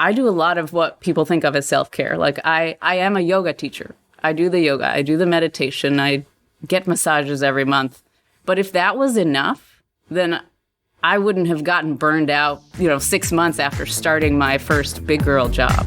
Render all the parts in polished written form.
I do a lot of what people think of as self-care. Like I am a yoga teacher. I do the yoga. I do the meditation. I get massages every month. But if that was enough, then I wouldn't have gotten burned out, 6 months after starting my first big girl job.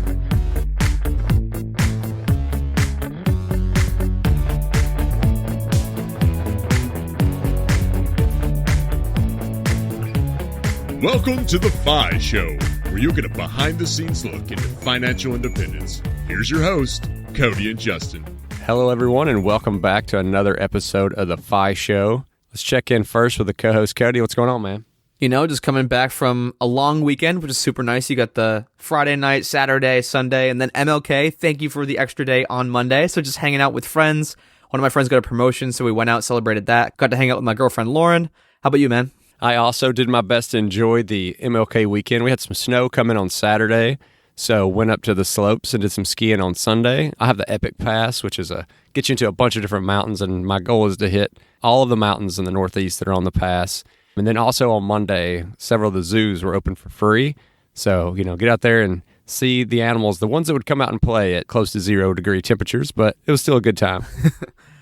Welcome to the FI Show, where you get a behind-the-scenes look into financial independence. Here's your host, Cody and Justin. Hello, everyone, and welcome back to another episode of the FI Show. Let's check in first with the co-host, Cody. What's going on, man? Just coming back from a long weekend, which is super nice. You got the Friday night, Saturday, Sunday, and then MLK. Thank you for the extra day on Monday. So just hanging out with friends. One of my friends got a promotion, so we went out, celebrated that. Got to hang out with my girlfriend, Lauren. How about you, man? I also did my best to enjoy the MLK weekend. We had some snow coming on Saturday, so went up to the slopes and did some skiing on Sunday. I have the Epic Pass, which is gets you into a bunch of different mountains, and my goal is to hit all of the mountains in the Northeast that are on the pass. And then also on Monday, several of the zoos were open for free. So, get out there and see the animals, the ones that would come out and play at close to 0-degree temperatures, but it was still a good time.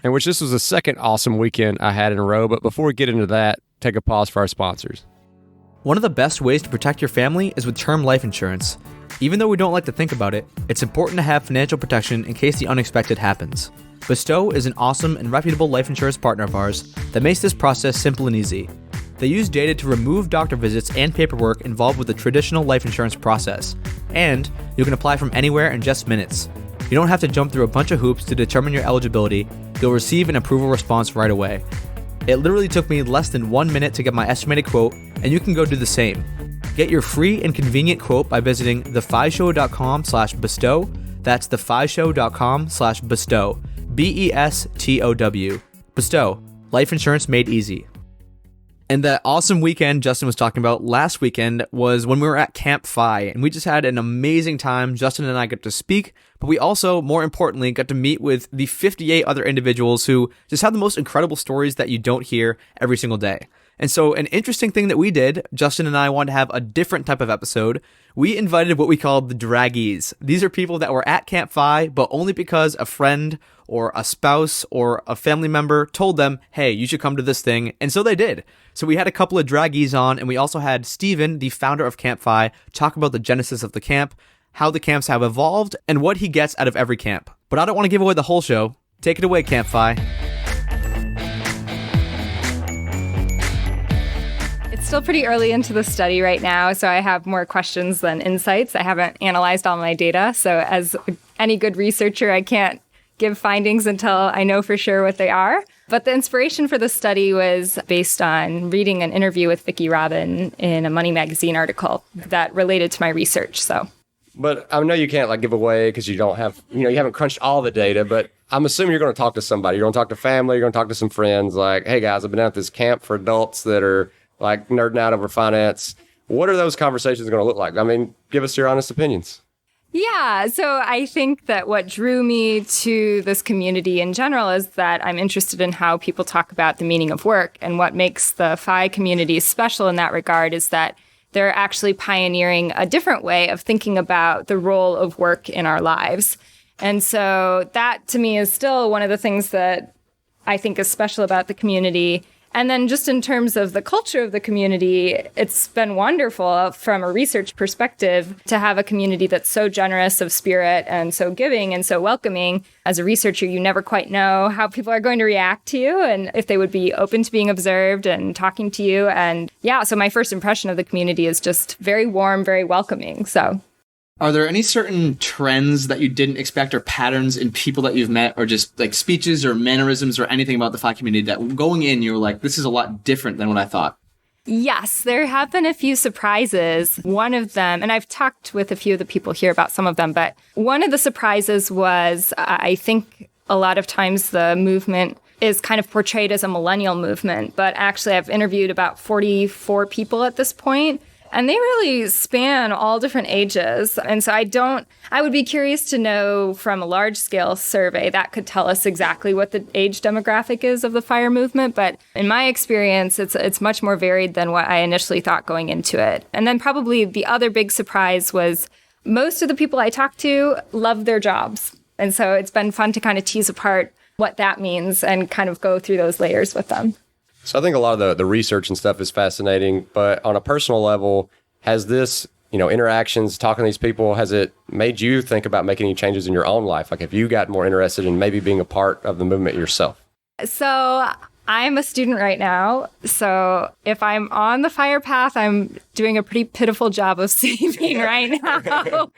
And which this was the second awesome weekend I had in a row. But before we get into that, take a pause for our sponsors. One of the best ways to protect your family is with term life insurance. Even though we don't like to think about it, it's important to have financial protection in case the unexpected happens. Bestow is an awesome and reputable life insurance partner of ours that makes this process simple and easy. They use data to remove doctor visits and paperwork involved with the traditional life insurance process. And you can apply from anywhere in just minutes. You don't have to jump through a bunch of hoops to determine your eligibility. You'll receive an approval response right away. It literally took me less than 1 minute to get my estimated quote, and you can go do the same. Get your free and convenient quote by visiting thefishow.com/bestow. That's thefishow.com/bestow. BESTOW. Bestow. Life insurance made easy. And that awesome weekend Justin was talking about last weekend was when we were at CampFI, and we just had an amazing time. Justin and I got to speak, but we also, more importantly, got to meet with the 58 other individuals who just have the most incredible stories that you don't hear every single day. And so an interesting thing that we did, Justin and I wanted to have a different type of episode. We invited what we called the draggies. These are people that were at CampFI, but only because a friend or a spouse or a family member told them, hey, you should come to this thing. And so they did. So we had a couple of draggies on, and we also had Steven, the founder of CampFI, talk about the genesis of the camp, how the camps have evolved, and what he gets out of every camp. But I don't want to give away the whole show. Take it away, CampFI. It's still pretty early into the study right now, so I have more questions than insights. I haven't analyzed all my data, so as any good researcher, I can't give findings until I know for sure what they are. But the inspiration for the study was based on reading an interview with Vicki Robbins in a Money Magazine article that related to my research. But I know you can't give away because you don't have, you haven't crunched all the data, but I'm assuming you're going to talk to somebody. You're going to talk to family. You're going to talk to some friends like, hey guys, I've been at this camp for adults that are nerding out over finance. What are those conversations going to look like? Give us your honest opinions. Yeah, so I think that what drew me to this community in general is that I'm interested in how people talk about the meaning of work. And what makes the FI community special in that regard is that they're actually pioneering a different way of thinking about the role of work in our lives. And so that, to me, is still one of the things that I think is special about the community. And then just in terms of the culture of the community, it's been wonderful from a research perspective to have a community that's so generous of spirit and so giving and so welcoming. As a researcher, you never quite know how people are going to react to you and if they would be open to being observed and talking to you. And yeah, so my first impression of the community is just very warm, very welcoming. So. Are there any certain trends that you didn't expect or patterns in people that you've met or just speeches or mannerisms or anything about the FI community that going in, you were like, this is a lot different than what I thought? Yes, there have been a few surprises. One of them, and I've talked with a few of the people here about some of them, but one of the surprises was, I think a lot of times the movement is kind of portrayed as a millennial movement, but actually I've interviewed about 44 people at this point. And they really span all different ages. And so I would be curious to know from a large scale survey that could tell us exactly what the age demographic is of the FIRE movement. But in my experience, it's much more varied than what I initially thought going into it. And then probably the other big surprise was most of the people I talk to love their jobs. And so it's been fun to kind of tease apart what that means and kind of go through those layers with them. So I think a lot of the research and stuff is fascinating, but on a personal level, has this, interactions, talking to these people, has it made you think about making any changes in your own life? Like, have you gotten more interested in maybe being a part of the movement yourself? So I'm a student right now. So if I'm on the FIRE path, I'm doing a pretty pitiful job of saving right now.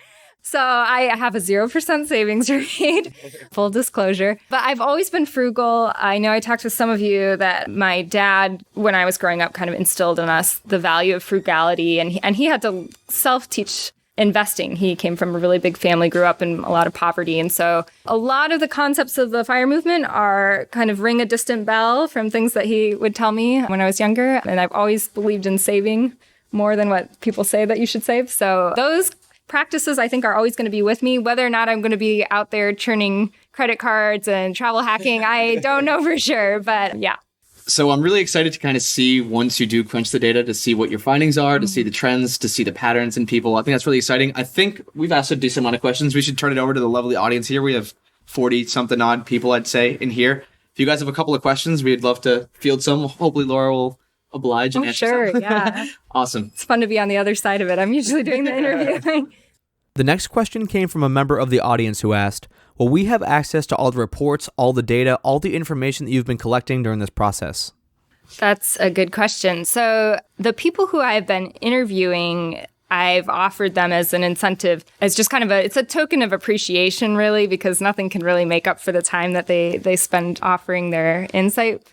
So I have a 0% savings rate, full disclosure. But I've always been frugal. I know I talked with some of you that my dad, when I was growing up, kind of instilled in us the value of frugality. And he had to self-teach investing. He came from a really big family, grew up in a lot of poverty. And so a lot of the concepts of the FIRE movement are kind of ring a distant bell from things that he would tell me when I was younger. And I've always believed in saving more than what people say that you should save. So those practices, I think, are always going to be with me. Whether or not I'm going to be out there churning credit cards and travel hacking, I don't know for sure, but yeah. So I'm really excited to kind of see, once you do crunch the data, to see what your findings are, to see the trends, to see the patterns in people. I think that's really exciting. I think we've asked a decent amount of questions. We should turn it over to the lovely audience here. We have 40-something odd people, I'd say, in here. If you guys have a couple of questions, we'd love to field some. Hopefully Laura will oblige and answer sure, some. Yeah. Awesome. It's fun to be on the other side of it. I'm usually doing the interviewing. The next question came from a member of the audience who asked, will we have access to all the reports, all the data, all the information that you've been collecting during this process? That's a good question. So the people who I've been interviewing, I've offered them as an incentive, as just kind of it's a token of appreciation, really, because nothing can really make up for the time that they spend offering their insight.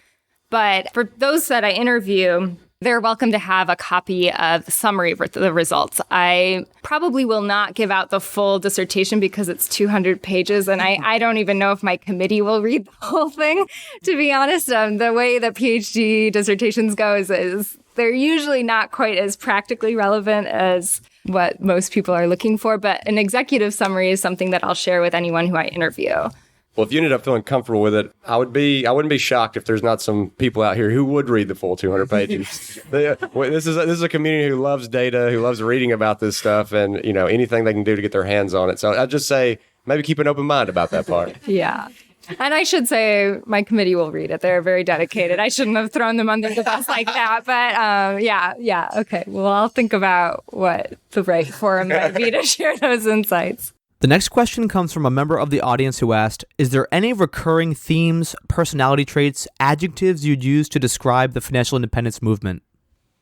But for those that I interview, they're welcome to have a copy of the summary of the results. I probably will not give out the full dissertation because it's 200 pages, and I don't even know if my committee will read the whole thing, to be honest. The way that PhD dissertations go is they're usually not quite as practically relevant as what most people are looking for, but an executive summary is something that I'll share with anyone who I interview. Well, if you ended up feeling comfortable with it, I wouldn't be shocked if there's not some people out here who would read the full 200 pages. This is a community who loves data, who loves reading about this stuff, and anything they can do to get their hands on it. So I'd just say maybe keep an open mind about that part. Yeah. And I should say my committee will read it. They're very dedicated. I shouldn't have thrown them under the bus like that. But yeah. Okay. Well, I'll think about what the right forum might be to share those insights. The next question comes from a member of the audience who asked, is there any recurring themes, personality traits, adjectives you'd use to describe the financial independence movement?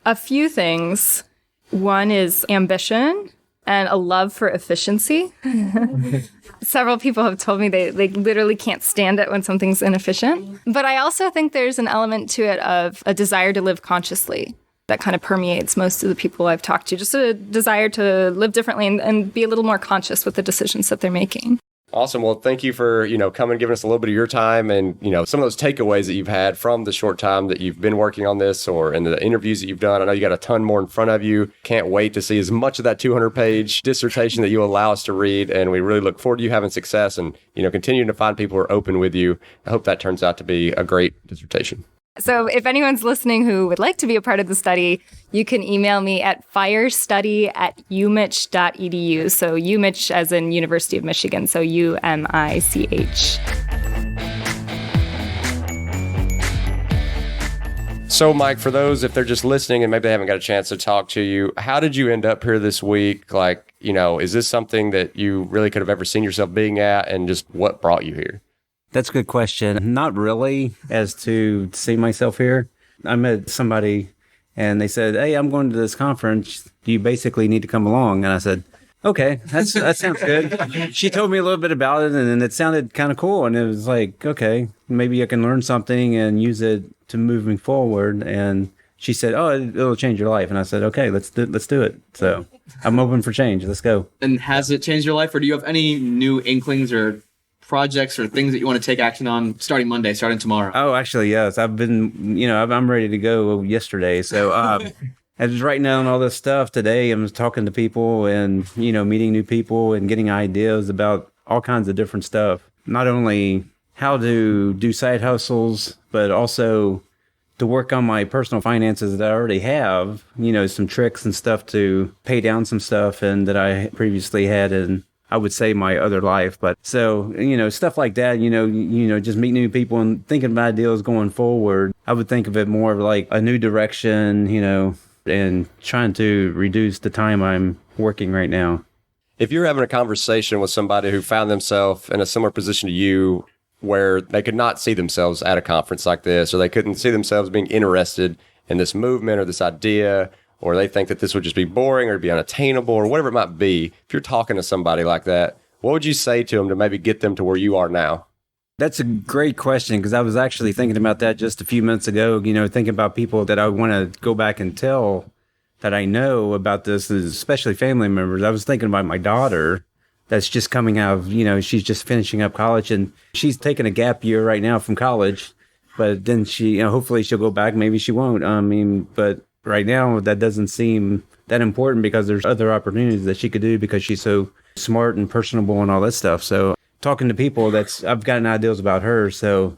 A few things. One is ambition and a love for efficiency. Several people have told me they literally can't stand it when something's inefficient. But I also think there's an element to it of a desire to live consciously. That kind of permeates most of the people I've talked to, just a desire to live differently and be a little more conscious with the decisions that they're making. Awesome. Well, thank you for, coming and giving us a little bit of your time and, some of those takeaways that you've had from the short time that you've been working on this or in the interviews that you've done. I know you got a ton more in front of you. Can't wait to see as much of that 200-page dissertation that you allow us to read. And we really look forward to you having success and, continuing to find people who are open with you. I hope that turns out to be a great dissertation. So if anyone's listening who would like to be a part of the study, you can email me at firestudy@umich.edu. So UMich as in University of Michigan, so UMICH. So, Mike, for those, if they're just listening and maybe they haven't got a chance to talk to you, how did you end up here this week? Like, is this something that you really could have ever seen yourself being at, and just what brought you here? That's a good question. Not really as to see myself here. I met somebody and they said, hey, I'm going to this conference. You basically need to come along. And I said, okay, that sounds good. She told me a little bit about it and it sounded kind of cool. And it was like, okay, maybe I can learn something and use it to moving forward. And she said, oh, it'll change your life. And I said, okay, let's do it. So I'm open for change. Let's go. And has it changed your life, or do you have any new inklings or projects or things that you want to take action on starting Monday, starting tomorrow? Oh, actually, yes. I've been, I'm ready to go yesterday. So I was writing down all this stuff today. I'm talking to people and, meeting new people and getting ideas about all kinds of different stuff. Not only how to do side hustles, but also to work on my personal finances that I already have, some tricks and stuff to pay down some stuff and that I previously had in, I would say, my other life. But so, stuff like that, just meeting new people and thinking about ideas going forward. I would think of it more of like a new direction, and trying to reduce the time I'm working right now. If you're having a conversation with somebody who found themselves in a similar position to you, where they could not see themselves at a conference like this, or they couldn't see themselves being interested in this movement or this idea, or they think that this would just be boring or be unattainable or whatever it might be, if you're talking to somebody like that, what would you say to them to maybe get them to where you are now? That's a great question, because I was actually thinking about that just a few minutes ago, thinking about people that I want to go back and tell that I know about this, especially family members. I was thinking about my daughter that's just coming out of, she's just finishing up college, and she's taking a gap year right now from college, but then she, hopefully she'll go back. Maybe she won't. But right now that doesn't seem that important because there's other opportunities that she could do because she's so smart and personable and all that stuff. So talking to people, I've gotten ideas about her. So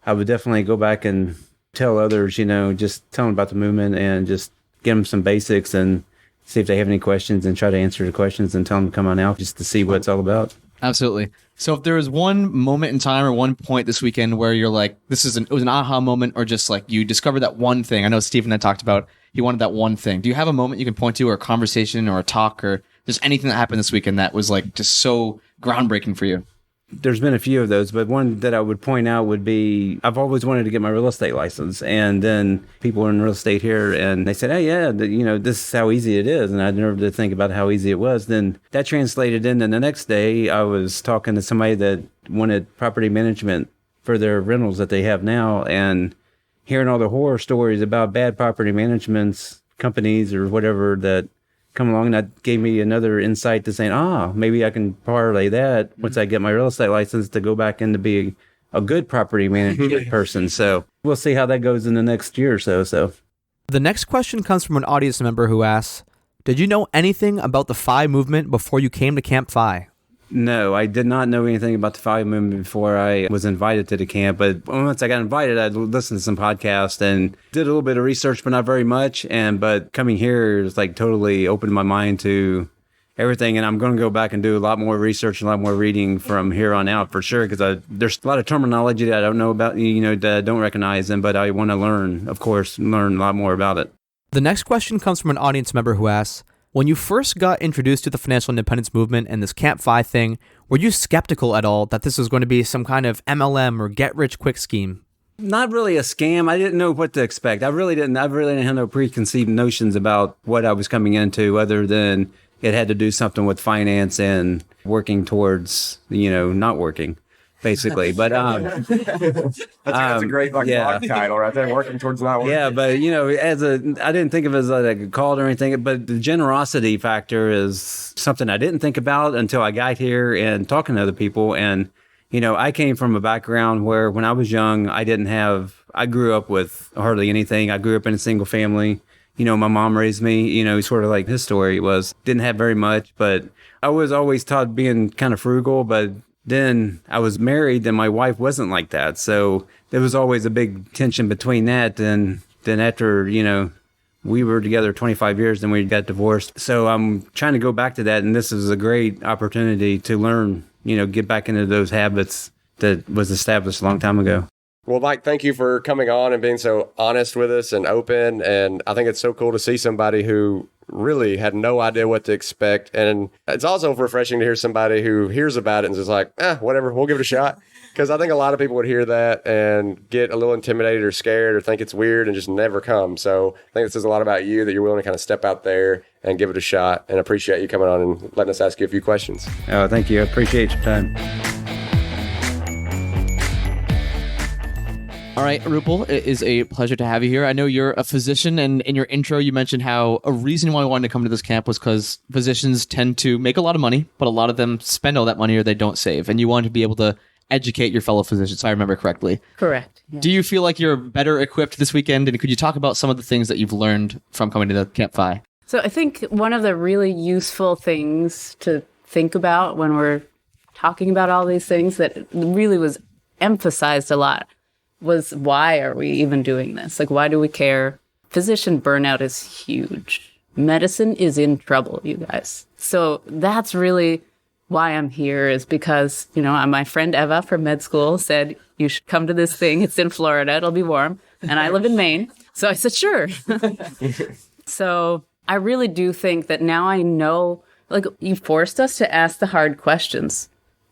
I would definitely go back and tell others, just tell them about the movement and just give them some basics and see if they have any questions and try to answer the questions and tell them to come on out just to see what it's all about. Absolutely. So if there was one moment in time or one point this weekend where you're like, it was an aha moment, or just like you discovered that one thing. I know Stephen had talked about he wanted that one thing. Do you have a moment you can point to, or a conversation or a talk or just anything that happened this weekend that was like just so groundbreaking for you? There's been a few of those, but one that I would point out would be, I've always wanted to get my real estate license. And then people in real estate here, and they said, hey, yeah, this is how easy it is. And I never did think about how easy it was. Then that translated into the next day, I was talking to somebody that wanted property management for their rentals that they have now, and hearing all the horror stories about bad property management companies or whatever that come along, and that gave me another insight to saying, maybe I can parlay that once I get my real estate license to go back in to be a good property management person. So we'll see how that goes in the next year or so. The next question comes from an audience member who asks, did you know anything about the FI movement before you came to CampFI? No, I did not know anything about the FI movement before I was invited to the camp. But once I got invited, I listened to some podcasts and did a little bit of research, but not very much. But coming here is like totally opened my mind to everything. And I'm going to go back and do a lot more research and a lot more reading from here on out for sure. Because there's a lot of terminology that I don't know about, that I don't recognize them, but I want to learn a lot more about it. The next question comes from an audience member who asks, when you first got introduced to the financial independence movement and this CampFI thing, were you skeptical at all that this was going to be some kind of MLM or get-rich-quick scheme? Not really a scam. I didn't know what to expect. I really didn't have no preconceived notions about what I was coming into, other than it had to do something with finance and working towards, not working, basically. But that's a great blog title right there, working towards not working. Yeah, but I didn't think of it as like a call or anything, but the generosity factor is something I didn't think about until I got here and talking to other people. And I came from a background where when I was young, I grew up with hardly anything. I grew up in a single family. My mom raised me, sort of like his story was, didn't have very much, but I was always taught being kind of frugal. But then I was married and my wife wasn't like that. So there was always a big tension between that. And then after, we were together 25 years, then we got divorced. So I'm trying to go back to that. And this is a great opportunity to learn, get back into those habits that was established a long time ago. Well, Mike, thank you for coming on and being so honest with us and open. And I think it's so cool to see somebody who really had no idea what to expect. And it's also refreshing to hear somebody who hears about it and is like, whatever, we'll give it a shot. Because I think a lot of people would hear that and get a little intimidated or scared or think it's weird and just never come. So I think it says a lot about you that you're willing to kind of step out there and give it a shot, and appreciate you coming on and letting us ask you a few questions. Oh, thank you. I appreciate your time. All right, Rupal, it is a pleasure to have you here. I know you're a physician, and in your intro, you mentioned how a reason why you wanted to come to this camp was because physicians tend to make a lot of money, but a lot of them spend all that money or they don't save, and you want to be able to educate your fellow physicians, if I remember correctly. Correct. Yeah. Do you feel like you're better equipped this weekend, and could you talk about some of the things that you've learned from coming to the CampFI? So I think one of the really useful things to think about when we're talking about all these things that really was emphasized a lot was, why are we even doing this? Like, why do we care? Physician burnout is huge. Medicine is in trouble, you guys. So that's really why I'm here, is because, my friend Eva from med school said, you should come to this thing. It's in Florida. It'll be warm. And I live in Maine. So I said, sure. So I really do think that now I know, like, you forced us to ask the hard questions.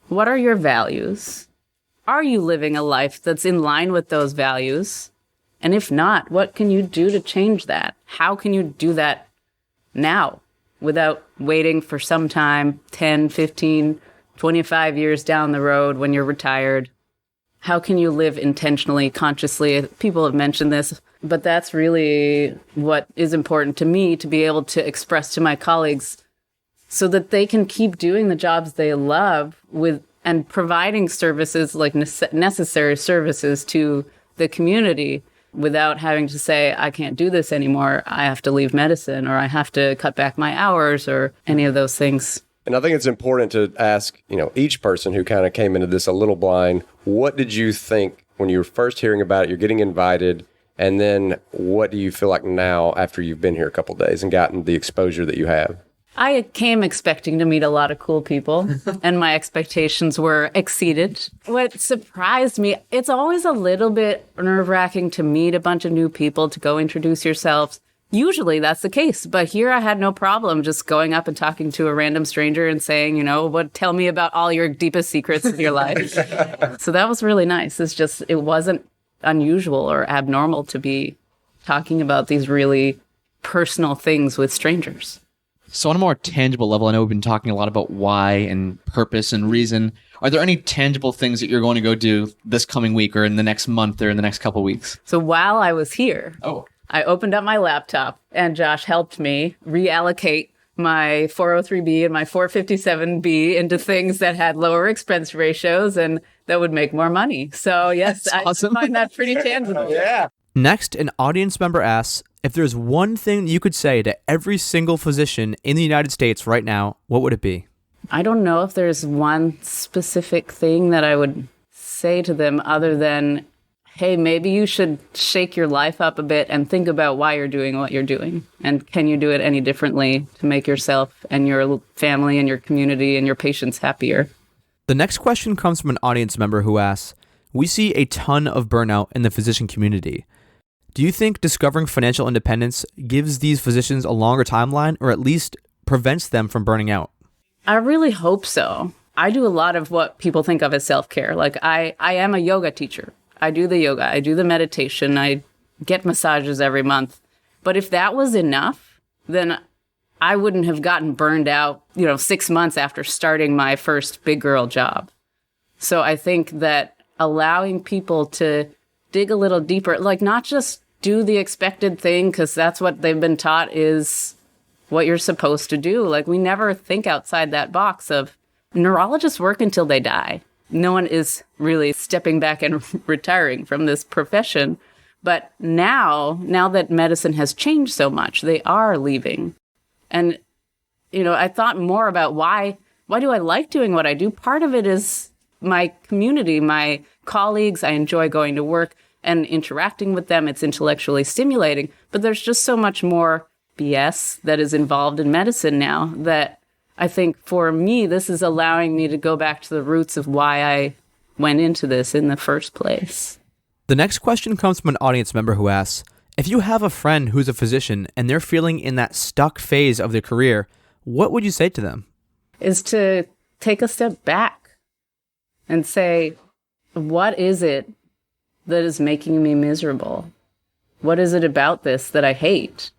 What are your values? Are you living a life that's in line with those values? And if not, what can you do to change that? How can you do that now without waiting for some time, 10, 15, 25 years down the road when you're retired? How can you live intentionally, consciously? People have mentioned this, but that's really what is important to me, to be able to express to my colleagues so that they can keep doing the jobs they love and providing services, like necessary services to the community, without having to say, I can't do this anymore. I have to leave medicine, or I have to cut back my hours, or any of those things. And I think it's important to ask, each person who kind of came into this a little blind, what did you think when you were first hearing about it, you're getting invited, and then what do you feel like now after you've been here a couple of days and gotten the exposure that you have? I came expecting to meet a lot of cool people, and my expectations were exceeded. What surprised me, it's always a little bit nerve-wracking to meet a bunch of new people, to go introduce yourselves. Usually that's the case, but here I had no problem just going up and talking to a random stranger and saying, tell me about all your deepest secrets of your life. So that was really nice. It wasn't unusual or abnormal to be talking about these really personal things with strangers. So on a more tangible level, I know we've been talking a lot about why and purpose and reason. Are there any tangible things that you're going to go do this coming week or in the next month or in the next couple of weeks? So while I was here, I opened up my laptop and Josh helped me reallocate my 403B and my 457B into things that had lower expense ratios and that would make more money. So yes, awesome. I find that pretty tangible. Yeah. Next, an audience member asks, if there's one thing you could say to every single physician in the United States right now, what would it be? I don't know if there's one specific thing that I would say to them other than, hey, maybe you should shake your life up a bit and think about why you're doing what you're doing. And can you do it any differently to make yourself and your family and your community and your patients happier? The next question comes from an audience member who asks, we see a ton of burnout in the physician community. Do you think discovering financial independence gives these physicians a longer timeline, or at least prevents them from burning out? I really hope so. I do a lot of what people think of as self-care. Like I am a yoga teacher. I do the yoga. I do the meditation. I get massages every month. But if that was enough, then I wouldn't have gotten burned out, 6 months after starting my first big girl job. So I think that allowing people to dig a little deeper, like not just do the expected thing because that's what they've been taught is what you're supposed to do. Like we never think outside that box of neurologists work until they die. No one is really stepping back and retiring from this profession. But now that medicine has changed so much, they are leaving. And, I thought more about why do I like doing what I do? Part of it is my community, my colleagues. I enjoy going to work and interacting with them. It's intellectually stimulating. But there's just so much more BS that is involved in medicine now that I think for me, this is allowing me to go back to the roots of why I went into this in the first place. The next question comes from an audience member who asks, if you have a friend who's a physician and they're feeling in that stuck phase of their career, what would you say to them? Is to take a step back and say, what is it that is making me miserable? What is it about this that I hate?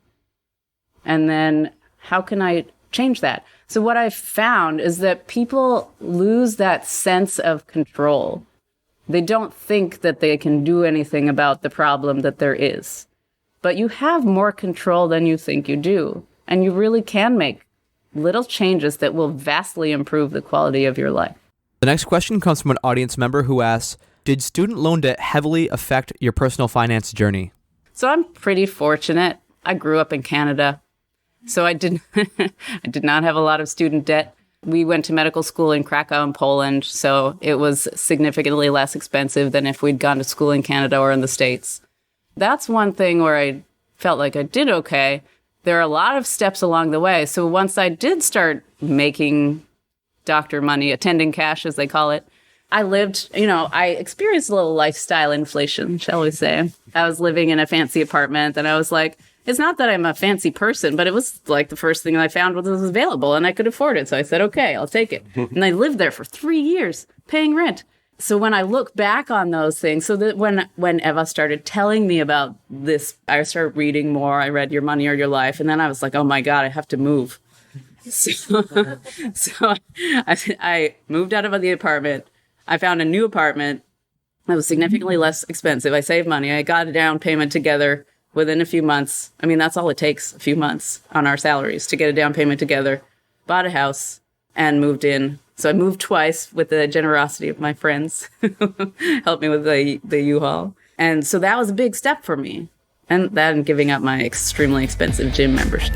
And then how can I change that? So what I've found is that people lose that sense of control. They don't think that they can do anything about the problem that there is. But you have more control than you think you do. And you really can make little changes that will vastly improve the quality of your life. The next question comes from an audience member who asks, did student loan debt heavily affect your personal finance journey? So I'm pretty fortunate. I grew up in Canada, so I did not have a lot of student debt. We went to medical school in Krakow in Poland, so it was significantly less expensive than if we'd gone to school in Canada or in the States. That's one thing where I felt like I did okay. There are a lot of steps along the way. So once I did start making doctor money, attending cash, as they call it, I lived, I experienced a little lifestyle inflation, shall we say. I was living in a fancy apartment, and I was like, it's not that I'm a fancy person, but it was like the first thing I found was available, and I could afford it. So I said, okay, I'll take it. And I lived there for 3 years paying rent. So when I look back on those things, so that when Eva started telling me about this, I started reading more. I read Your Money or Your Life, and then I was like, oh my God, I have to move. So I moved out of the apartment. I found a new apartment that was significantly less expensive. I saved money. I got a down payment together within a few months. I mean, that's all it takes, a few months on our salaries to get a down payment together. Bought a house and moved in. So I moved twice with the generosity of my friends. Helped me with the U-Haul. And so that was a big step for me. And then giving up my extremely expensive gym membership.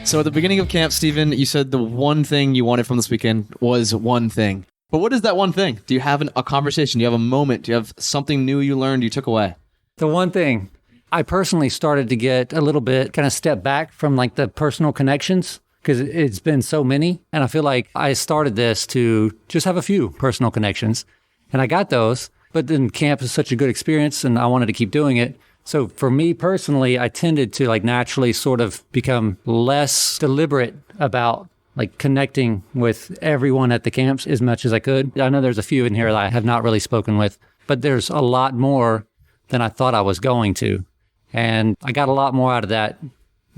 So at the beginning of camp, Stephen, you said the one thing you wanted from this weekend was one thing. But what is that one thing? Do you have a conversation? Do you have a moment? Do you have something new you learned you took away? The one thing, I personally started to get a little bit kind of step back from like the personal connections because it's been so many. And I feel like I started this to just have a few personal connections. And I got those. But then camp is such a good experience and I wanted to keep doing it. So for me personally, I tended to like naturally sort of become less deliberate about like connecting with everyone at the camps as much as I could. I know there's a few in here that I have not really spoken with, but there's a lot more than I thought I was going to. And I got a lot more out of that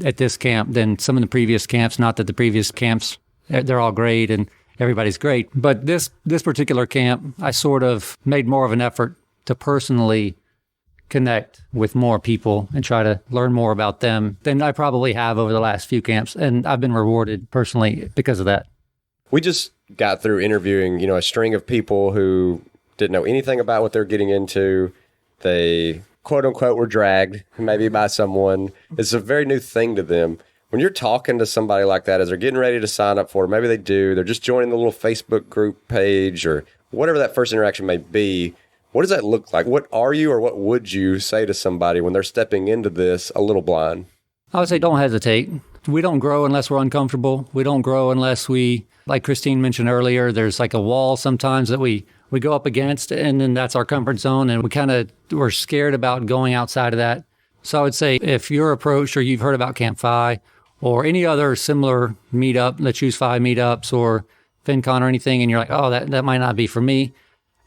at this camp than some of the previous camps. Not that the previous camps, they're all great and everybody's great. But this particular camp, I sort of made more of an effort to personally connect with more people and try to learn more about them than I probably have over the last few camps. And I've been rewarded personally because of that. We just got through interviewing, a string of people who didn't know anything about what they're getting into. They, quote unquote, were dragged maybe by someone. It's a very new thing to them. When you're talking to somebody like that as they're getting ready to sign up for it, maybe they do, they're just joining the little Facebook group page or whatever that first interaction may be. What does that look like? What are you or what would you say to somebody when they're stepping into this a little blind? I would say don't hesitate. We don't grow unless we're uncomfortable. We don't grow unless we, like Christine mentioned earlier, there's like a wall sometimes that we go up against, and then that's our comfort zone, and we're scared about going outside of that. So I would say if you're approached or you've heard about CampFI or any other similar meetup, the Choose Fi meetups or FinCon or anything, and you're like, oh, that might not be for me.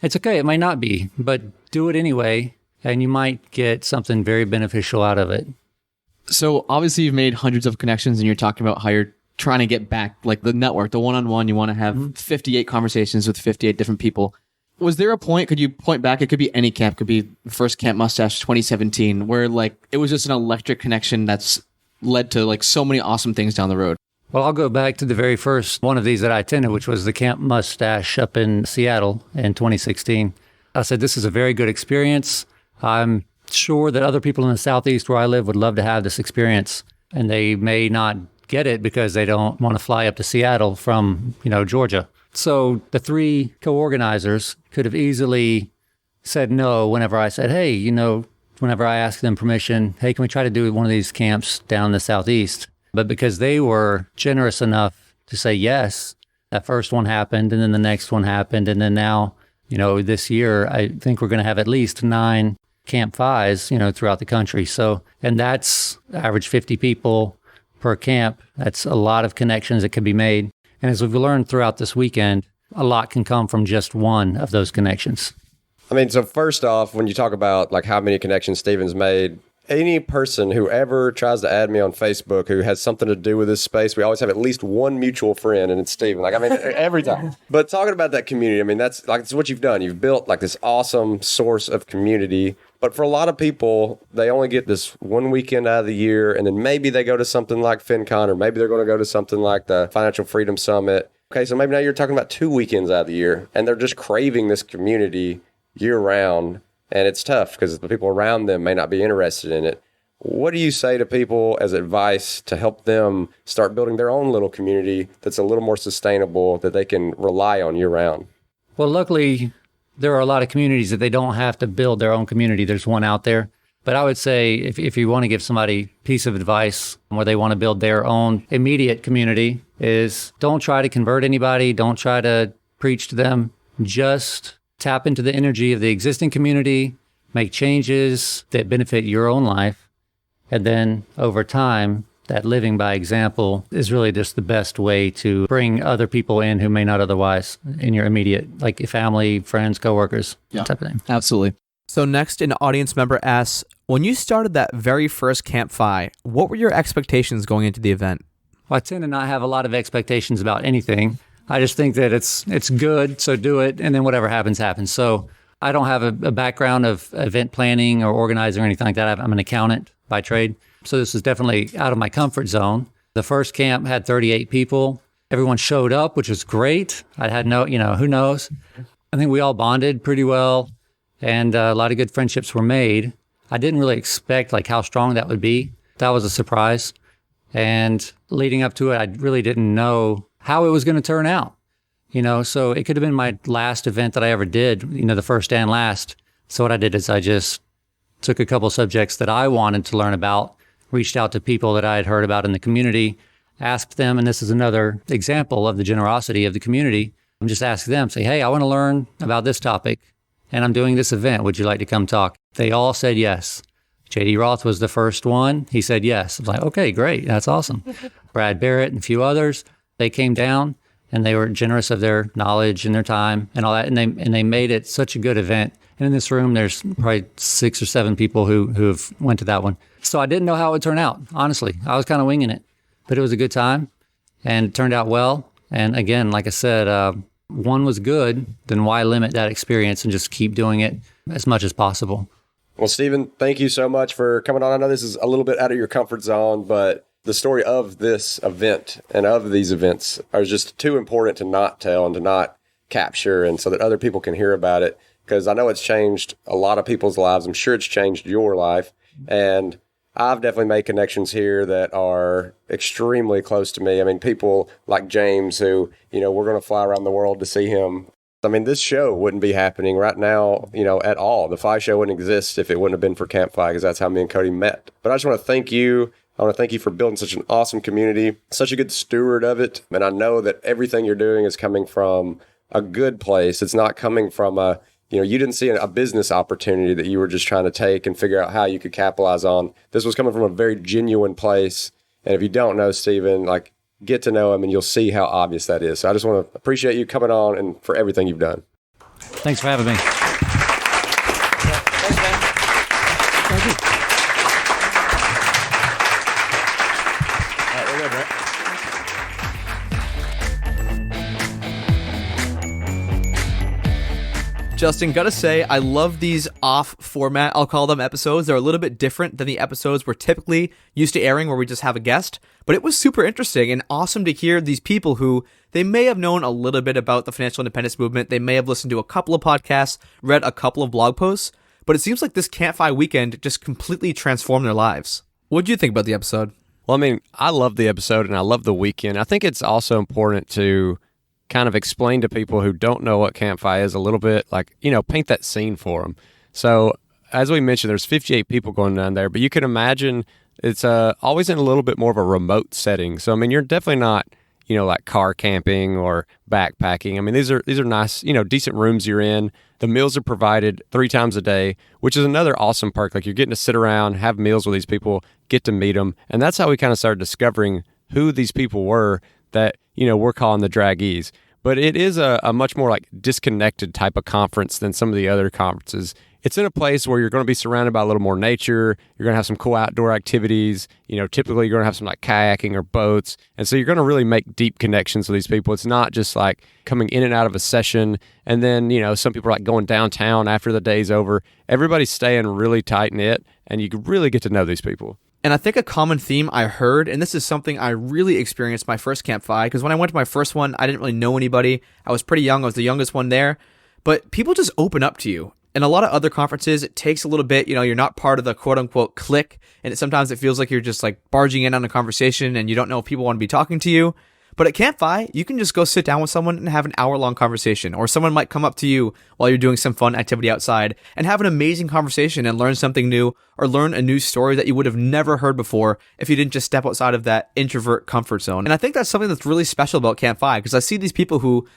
It's okay, it might not be, but do it anyway, and you might get something very beneficial out of it. So obviously you've made hundreds of connections and you're talking about how you're trying to get back, like the network, the one-on-one, you want to have 58 conversations with 58 different people. Was there a point, could you point back, it could be any camp, could be the first Camp Mustache 2017, where like it was just an electric connection that's led to like so many awesome things down the road? Well, I'll go back to the very first one of these that I attended, which was the Camp Mustache up in Seattle in 2016. I said, this is a very good experience. I'm sure that other people in the Southeast where I live would love to have this experience. And they may not get it because they don't want to fly up to Seattle from, Georgia. So the three co-organizers could have easily said no whenever I said, hey, whenever I asked them permission, hey, can we try to do one of these camps down in the Southeast? But because they were generous enough to say yes, that first one happened, and then the next one happened, and then now, this year, I think we're going to have at least 9 CampFIs, throughout the country. So, and that's average 50 people per camp. That's a lot of connections that can be made. And as we've learned throughout this weekend, a lot can come from just one of those connections. I mean, so first off, when you talk about like how many connections Steven's made, any person who ever tries to add me on Facebook who has something to do with this space, we always have at least one mutual friend, and it's Steven. Every time. But talking about that community, that's what you've done. You've built like this awesome source of community. But for a lot of people, they only get this one weekend out of the year, and then maybe they go to something like FinCon, or maybe they're going to go to something like the Financial Freedom Summit. Okay, so maybe now you're talking about 2 weekends out of the year, and they're just craving this community year round. And it's tough because the people around them may not be interested in it. What do you say to people as advice to help them start building their own little community that's a little more sustainable, that they can rely on year round? Well, luckily, there are a lot of communities that they don't have to build their own community. There's one out there. But I would say if you want to give somebody a piece of advice where they want to build their own immediate community, is don't try to convert anybody. Don't try to preach to them. Just tap into the energy of the existing community, make changes that benefit your own life. And then over time, that living by example is really just the best way to bring other people in who may not otherwise in your immediate, like family, friends, coworkers, type of thing. Absolutely. So next, an audience member asks, when you started that very first CampFI, what were your expectations going into the event? Well, I tend to not have a lot of expectations about anything. I just think that it's good, so do it, and then whatever happens, happens. So I don't have a background of event planning or organizing or anything like that. I'm an accountant by trade. So this is definitely out of my comfort zone. The first camp had 38 people. Everyone showed up, which was great. I had who knows? I think we all bonded pretty well, and a lot of good friendships were made. I didn't really expect how strong that would be. That was a surprise. And leading up to it, I really didn't know how it was going to turn out. So it could have been my last event that I ever did, the first and last. So what I did is I just took a couple subjects that I wanted to learn about, reached out to people that I had heard about in the community, asked them, and this is another example of the generosity of the community. I'm just asking them, say, hey, I want to learn about this topic, and I'm doing this event. Would you like to come talk? They all said yes. J.D. Roth was the first one. He said yes. I was like, okay, great. That's awesome. Brad Barrett and a few others, they came down, and they were generous of their knowledge and their time and all that, and they made it such a good event. And in this room, there's probably 6 or 7 people who have went to that one. So I didn't know how it would turn out, honestly. I was kind of winging it. But it was a good time, and it turned out well. And again, like I said, one was good, then why limit that experience and just keep doing it as much as possible? Well, Stephen, thank you so much for coming on. I know this is a little bit out of your comfort zone, but the story of this event and of these events are just too important to not tell and to not capture, and so that other people can hear about it. Because I know it's changed a lot of people's lives. I'm sure it's changed your life. And I've definitely made connections here that are extremely close to me. I mean, people like James who, we're going to fly around the world to see him. I mean, this show wouldn't be happening right now, at all. The FI show wouldn't exist if it wouldn't have been for CampFI, because that's how me and Cody met. But I just want to thank you. I want to thank you for building such an awesome community, such a good steward of it. And I know that everything you're doing is coming from a good place. It's not coming from you didn't see a business opportunity that you were just trying to take and figure out how you could capitalize on. This was coming from a very genuine place. And if you don't know Stephen, get to know him and you'll see how obvious that is. So I just want to appreciate you coming on and for everything you've done. Thanks for having me. Thank you. Justin, gotta say, I love these off format, I'll call them, episodes. They're a little bit different than the episodes we're typically used to airing where we just have a guest. But it was super interesting and awesome to hear these people who, they may have known a little bit about the financial independence movement. They may have listened to a couple of podcasts, read a couple of blog posts. But it seems like this CampFI weekend just completely transformed their lives. What did you think about the episode? Well, I mean, I love the episode and I love the weekend. I think it's also important to kind of explain to people who don't know what CampFI is a little bit, paint that scene for them. So as we mentioned, there's 58 people going down there, but you can imagine it's always in a little bit more of a remote setting. So, I mean, you're definitely not, like car camping or backpacking. I mean, these are nice, decent rooms you're in. The meals are provided 3 times a day, which is another awesome perk. Like, you're getting to sit around, have meals with these people, get to meet them. And that's how we kind of started discovering who these people were that, we're calling the draggees. But it is a much more disconnected type of conference than some of the other conferences. It's in a place where you're going to be surrounded by a little more nature. You're going to have some cool outdoor activities. Typically you're going to have some kayaking or boats. And so you're going to really make deep connections with these people. It's not just coming in and out of a session. And then, some people are going downtown after the day's over. Everybody's staying really tight knit and you can really get to know these people. And I think a common theme I heard, and this is something I really experienced my first CampFI, because when I went to my first one, I didn't really know anybody. I was pretty young. I was the youngest one there. But people just open up to you. In a lot of other conferences, it takes a little bit, you're not part of the quote unquote clique. And sometimes it feels like you're just like barging in on a conversation and you don't know if people want to be talking to you. But at CampFI, you can just go sit down with someone and have an hour-long conversation. Or someone might come up to you while you're doing some fun activity outside and have an amazing conversation and learn something new or learn a new story that you would have never heard before if you didn't just step outside of that introvert comfort zone. And I think that's something that's really special about CampFI, because I see these people who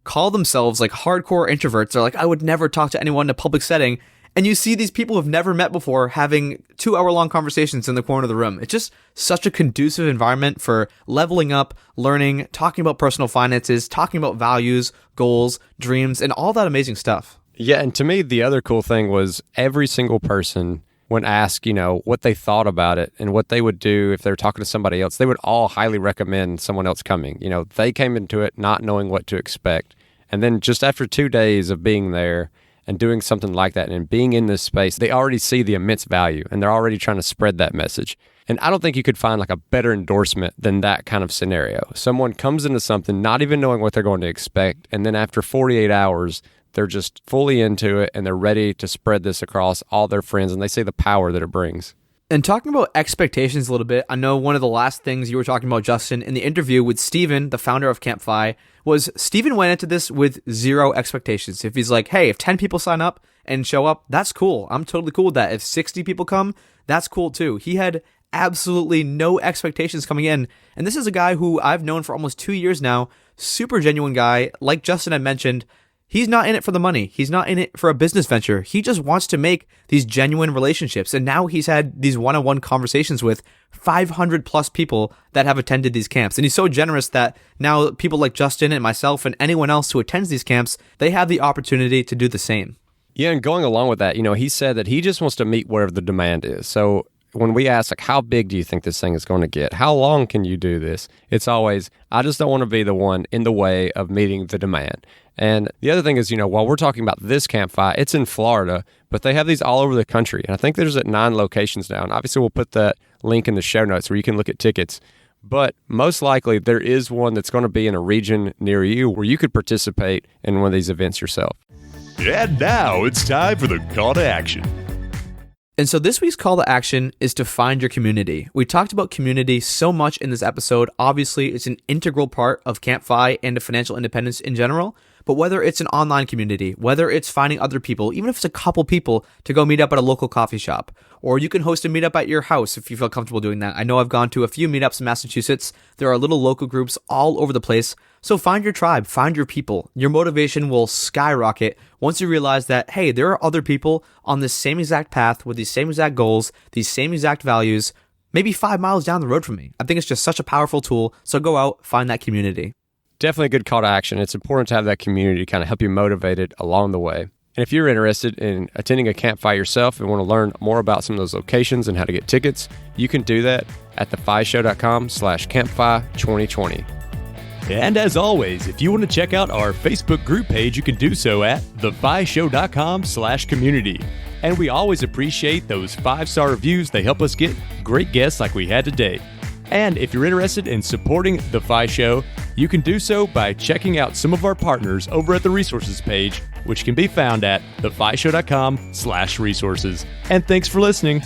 call themselves like hardcore introverts. They're like, I would never talk to anyone in a public setting. And you see these people who've never met before having 2-hour-long conversations in the corner of the room. It's just such a conducive environment for leveling up, learning, talking about personal finances, talking about values, goals, dreams, and all that amazing stuff. Yeah, and to me, the other cool thing was every single person, when asked, what they thought about it and what they would do if they were talking to somebody else, they would all highly recommend someone else coming. They came into it not knowing what to expect. And then just after 2 days of being there, and doing something like that and being in this space, they already see the immense value and they're already trying to spread that message. And I don't think you could find like a better endorsement than that kind of scenario. Someone comes into something not even knowing what they're going to expect, and then after 48 hours, they're just fully into it and they're ready to spread this across all their friends, and they see the power that it brings. And talking about expectations a little bit, I know one of the last things you were talking about, Justin, in the interview with Steven, the founder of CampFI, was Steven went into this with 0 expectations. If he's like, hey, if 10 people sign up and show up, that's cool. I'm totally cool with that. If 60 people come, that's cool too. He had absolutely no expectations coming in. And this is a guy who I've known for almost 2 years now, super genuine guy. Like Justin had mentioned, he's not in it for the money. He's not in it for a business venture. He just wants to make these genuine relationships. And now he's had these one-on-one conversations with 500 plus people that have attended these camps. And he's so generous that now people like Justin and myself and anyone else who attends these camps, they have the opportunity to do the same. Yeah, and going along with that, he said that he just wants to meet wherever the demand is. So when we ask, like, how big do you think this thing is going to get? How long can you do this? It's always, I just don't want to be the one in the way of meeting the demand. And the other thing is, while we're talking about this CampFI, it's in Florida, but they have these all over the country. And I think there's at 9 locations now. And obviously, we'll put that link in the show notes where you can look at tickets. But most likely, there is one that's going to be in a region near you where you could participate in one of these events yourself. And now it's time for the call to action. And so this week's call to action is to find your community. We talked about community so much in this episode. Obviously, it's an integral part of CampFI and of financial independence in general. But whether it's an online community, whether it's finding other people, even if it's a couple people to go meet up at a local coffee shop, or you can host a meetup at your house if you feel comfortable doing that. I know I've gone to a few meetups in Massachusetts. There are little local groups all over the place. So find your tribe, find your people. Your motivation will skyrocket once you realize that, hey, there are other people on this same exact path with these same exact goals, these same exact values, maybe 5 miles down the road from me. I think it's just such a powerful tool. So go out, find that community. Definitely a good call to action. It's important to have that community kind of help you motivate it along the way. And if you're interested in attending a CampFI yourself and want to learn more about some of those locations and how to get tickets, you can do that at thefishow.com/CampFI2020. And as always, if you want to check out our Facebook group page, you can do so at thefishow.com/community. And we always appreciate those 5-star reviews. They help us get great guests like we had today. And if you're interested in supporting The Fi Show, you can do so by checking out some of our partners over at the resources page, which can be found at thefishow.com/resources. And thanks for listening.